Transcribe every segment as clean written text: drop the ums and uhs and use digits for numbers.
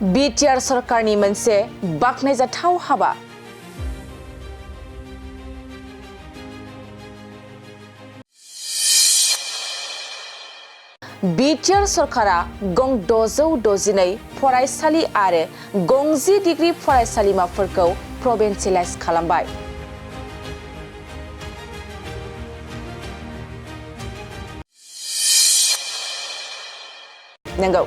Btr सरकनि मोनसे बाखनायजाथाव हाबा। Btr सरकारा गं 662 फरायसालि आरो गं 10 डिग्री फरायसालिमाफोरखौ प्रभिन्सियेलाइज खालामबाय। नंगौ,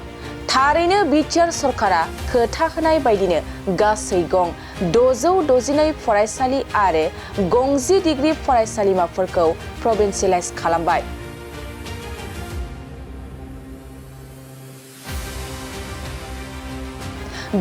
थारैनो Btr सरकारा खोथा होनाय बायदिनो गासै गं 662 फरायसालि आरो गं 10 डिग्री फरायसालिमाफोरखौ प्रभिन्सियेलाइज खालामबाय।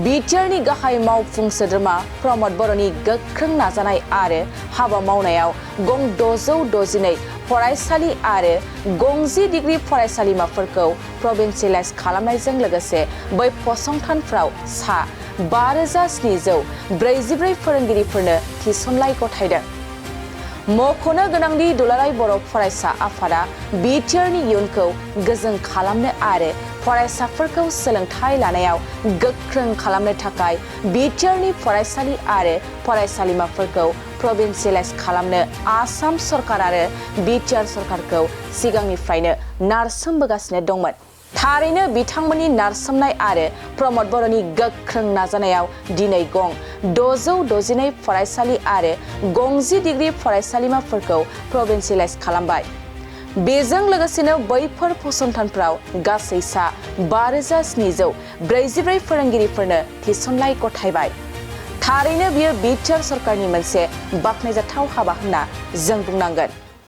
Btrनि गाहाय मावफुं सोद्रोमा प्रमद बर'नि गोख्रों नाजानाय आरो हाबा मावनायाव गं 662 फरायसालि आरो गं 10 डिग्री फरायसालिमाफोरखौ प्रभिन्सियेलाइज खालामनायजों लोगोसे बै फसंथानफ्राव सा 5744 फोरोंगिरिफोरनो थिसनलाइ गथायदों। मख'नो गोनांदि दुलाराय बर' फरायसा आफादा Btrनि इयुनखौ गोजों खालामनो आरो फरायसाफोरखौ सोलोंथाइ लानायाव गोख्रों खालामनो थाखाय Btrनि फरायसालि आरो फरायसालिमाफोरखौ प्रभिन्सियेलाइज खालामनो आसाम सरकार आरो Btr सरकारखौ सिगांनिफ्रायनो नारसोमबोगासिनो दंमोन। थारैनो बिथांमोननि नारसोमनाय आरो प्रमद बर'नि गोख्रों नाजानायाव दिनै गं 662 फरायसालि आरो गं 10 डिग्री फरायसालिमाफोरखौ प्रभिन्सियेलाइज खालामबाय। बेजों लोगोसेनो बैफोर फसंथानफ्राव गासै सा 5744 फोरोंगिरिफोरनो थिसनलाइ गथायबाय। थारैनो बियो Btr सरकारनि मोनसे बाखनायजाथाव हाबा होनना जों बुंनांगोन।